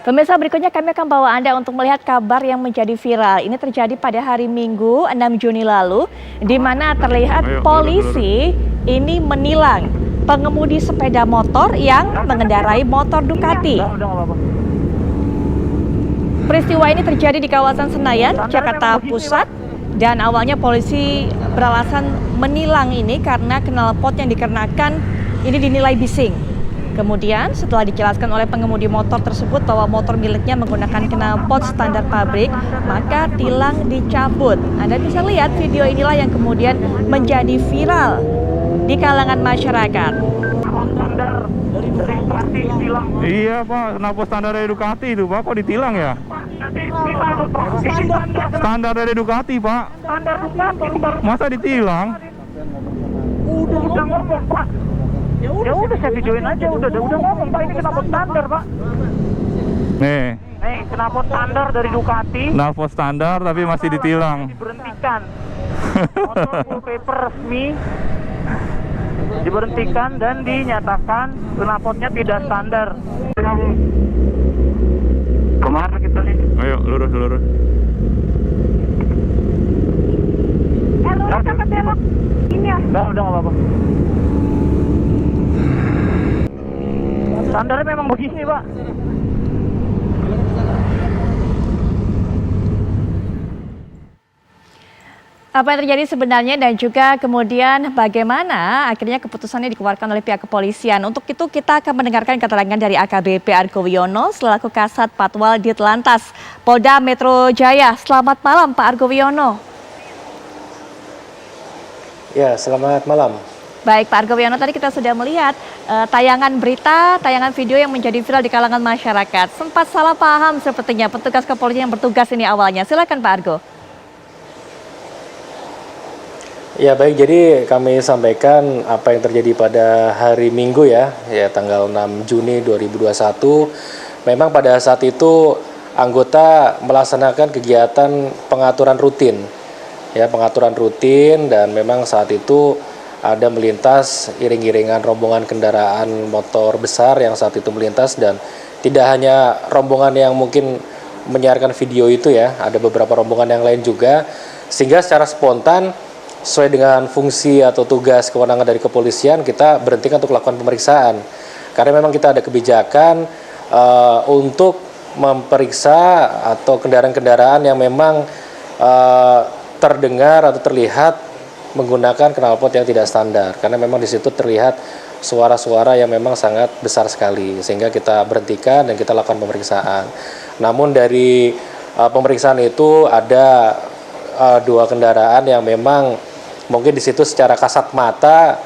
Pemirsa, berikutnya kami akan bawa Anda untuk melihat kabar yang menjadi viral. Ini terjadi pada hari Minggu 6 Juni lalu, di mana terlihat polisi ini menilang pengemudi sepeda motor yang mengendarai motor Ducati. Peristiwa ini terjadi di kawasan Senayan, Jakarta Pusat, dan awalnya polisi beralasan menilang ini karena knalpot yang dikenakan ini dinilai bising. Kemudian setelah dijelaskan oleh pengemudi motor tersebut bahwa motor miliknya menggunakan knalpot standar pabrik, maka tilang dicabut. Anda bisa lihat video inilah yang kemudian menjadi viral di kalangan masyarakat. Iya Pak, knalpot standar dari Ducati itu Pak, kok ditilang ya? Standar dari Ducati Pak. Masa ditilang? Udah ngomong Pak. Ya udah saya videoin aja, udah ngomong Pak, ini knalpot standar Pak. Nih, knalpot standar dari Ducati. knalpot standar tapi masih ditilang. Diberhentikan. Motor full paper resmi diberhentikan dan dinyatakan knalpotnya tidak standar. Kemana kita nih? Ayo lurus. Lurus apa belok? Ini ya? Udah nggak apa-apa. Standarnya memang begini Pak. Apa yang terjadi sebenarnya dan juga kemudian bagaimana akhirnya keputusannya dikeluarkan oleh pihak kepolisian. Untuk itu kita akan mendengarkan keterangan dari AKBP Argo Wiono selaku Kasat Patwal Ditlantas Polda Metro Jaya. Selamat malam Pak Argo Wiono. Ya, selamat malam. Baik Pak Argo Wiono, tadi kita sudah melihat tayangan berita, tayangan video yang menjadi viral di kalangan masyarakat. Sempat salah paham sepertinya petugas kepolisian yang bertugas ini awalnya. Silakan Pak Argo. Ya baik, jadi kami sampaikan apa yang terjadi pada hari Minggu ya tanggal 6 Juni 2021. Memang pada saat itu anggota melaksanakan kegiatan pengaturan rutin. Ya, pengaturan rutin dan memang saat itu ada melintas iring-iringan rombongan kendaraan motor besar yang saat itu melintas, dan tidak hanya rombongan yang mungkin menyiarkan video itu ya, ada beberapa rombongan yang lain juga, sehingga secara spontan sesuai dengan fungsi atau tugas kewenangan dari kepolisian kita berhentikan untuk melakukan pemeriksaan karena memang kita ada kebijakan untuk memeriksa atau kendaraan-kendaraan yang memang terdengar atau terlihat menggunakan knalpot yang tidak standar, karena memang di situ terlihat suara-suara yang memang sangat besar sekali sehingga kita berhentikan dan kita lakukan pemeriksaan. Namun dari pemeriksaan itu ada dua kendaraan yang memang mungkin di situ secara kasat mata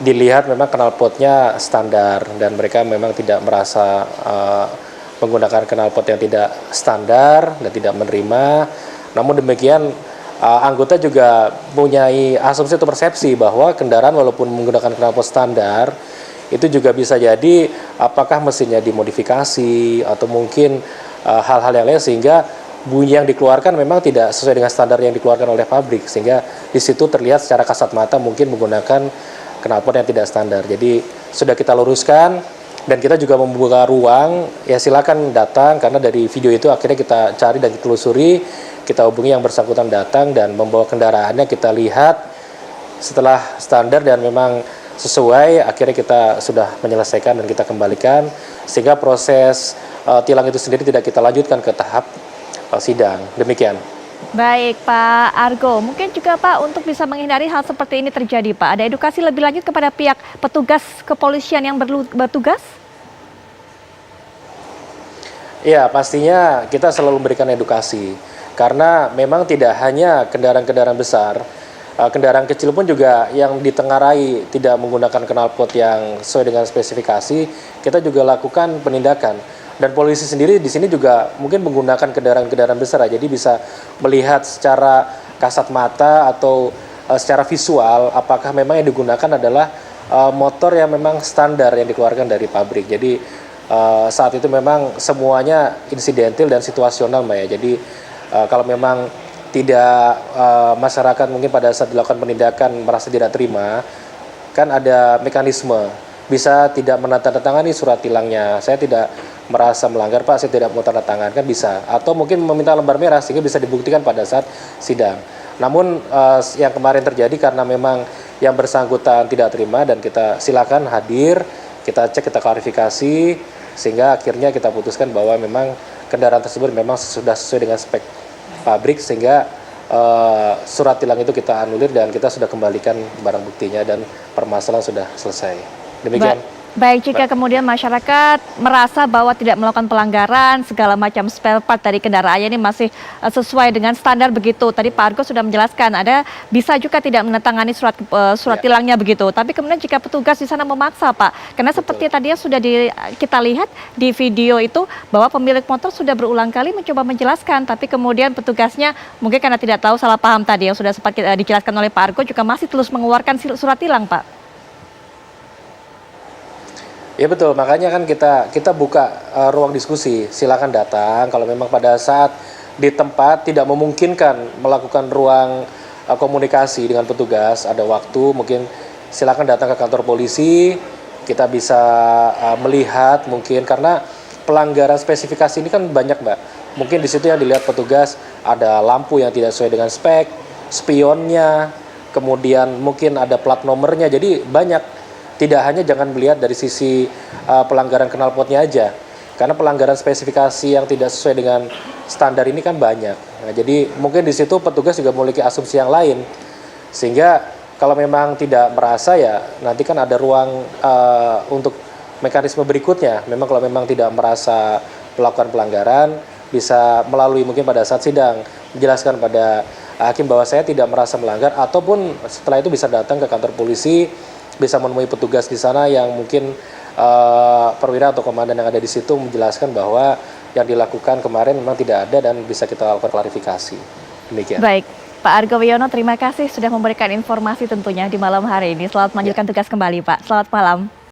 dilihat memang knalpotnya standar dan mereka memang tidak merasa menggunakan knalpot yang tidak standar dan tidak menerima. Namun demikian anggota juga mempunyai asumsi atau persepsi bahwa kendaraan walaupun menggunakan knalpot standar itu juga bisa jadi apakah mesinnya dimodifikasi atau mungkin hal-hal yang lain sehingga bunyi yang dikeluarkan memang tidak sesuai dengan standar yang dikeluarkan oleh pabrik, sehingga di situ terlihat secara kasat mata mungkin menggunakan knalpot yang tidak standar. Jadi sudah kita luruskan dan kita juga membuka ruang, ya silakan datang, karena dari video itu akhirnya kita cari dan kita telusuri, kita hubungi yang bersangkutan datang dan membawa kendaraannya, kita lihat setelah standar dan memang sesuai, akhirnya kita sudah menyelesaikan dan kita kembalikan sehingga proses tilang itu sendiri tidak kita lanjutkan ke tahap sidang. Demikian. Baik Pak Argo, mungkin juga Pak untuk bisa menghindari hal seperti ini terjadi Pak, ada edukasi lebih lanjut kepada pihak petugas kepolisian yang bertugas? Ya, pastinya kita selalu memberikan edukasi karena memang tidak hanya kendaraan-kendaraan besar, kendaraan kecil pun juga yang ditengarai tidak menggunakan knalpot yang sesuai dengan spesifikasi, kita juga lakukan penindakan. Dan polisi sendiri di sini juga mungkin menggunakan kendaraan-kendaraan besar, jadi bisa melihat secara kasat mata atau secara visual apakah memang yang digunakan adalah motor yang memang standar yang dikeluarkan dari pabrik. Jadi saat itu memang semuanya insidentil dan situasional Mbak ya. Jadi kalau memang tidak masyarakat mungkin pada saat dilakukan penindakan merasa tidak terima, kan ada mekanisme bisa tidak menandatangani surat tilangnya. Saya tidak merasa melanggar, Pak saya tidak mau tanda tangan, kan bisa. Atau mungkin meminta lembar merah sehingga bisa dibuktikan pada saat sidang. Namun yang kemarin terjadi karena memang yang bersangkutan tidak terima dan kita silakan hadir, kita cek, kita klarifikasi, sehingga akhirnya kita putuskan bahwa memang kendaraan tersebut memang sudah sesuai dengan spek pabrik, sehingga surat tilang itu kita anulir dan kita sudah kembalikan barang buktinya dan permasalahan sudah selesai. Demikian. Baik, jika kemudian masyarakat merasa bahwa tidak melakukan pelanggaran, segala macam spare part dari kendaraannya ini masih sesuai dengan standar begitu. Tadi Pak Argo sudah menjelaskan, ada bisa juga tidak menandatangani surat tilangnya begitu. Tapi kemudian jika petugas di sana memaksa, Pak, karena seperti tadi sudah kita lihat di video itu bahwa pemilik motor sudah berulang kali mencoba menjelaskan, tapi kemudian petugasnya mungkin karena tidak tahu, salah paham tadi yang sudah sempat dijelaskan oleh Pak Argo, juga masih terus mengeluarkan surat tilang, Pak. Ya betul, makanya kan kita buka ruang diskusi, silakan datang. Kalau memang pada saat di tempat tidak memungkinkan melakukan ruang komunikasi dengan petugas, ada waktu, mungkin silakan datang ke kantor polisi, kita bisa melihat mungkin, karena pelanggaran spesifikasi ini kan banyak, Mbak. Mungkin di situ yang dilihat petugas ada lampu yang tidak sesuai dengan spek, spionnya, kemudian mungkin ada plat nomornya, jadi banyak. Tidak hanya jangan melihat dari sisi pelanggaran knalpotnya aja, karena pelanggaran spesifikasi yang tidak sesuai dengan standar ini kan banyak. Nah, jadi mungkin di situ petugas juga memiliki asumsi yang lain, sehingga kalau memang tidak merasa ya nanti kan ada ruang untuk mekanisme berikutnya. Memang kalau memang tidak merasa melakukan pelanggaran, bisa melalui mungkin pada saat sidang menjelaskan pada hakim bahwa saya tidak merasa melanggar, ataupun setelah itu bisa datang ke kantor polisi, bisa menemui petugas di sana yang mungkin perwira atau komandan yang ada di situ menjelaskan bahwa yang dilakukan kemarin memang tidak ada dan bisa kita lakukan klarifikasi. Demikian. Baik, Pak Argo Wiono, terima kasih sudah memberikan informasi tentunya di malam hari ini. Selamat melanjutkan tugas kembali, Pak. Selamat malam.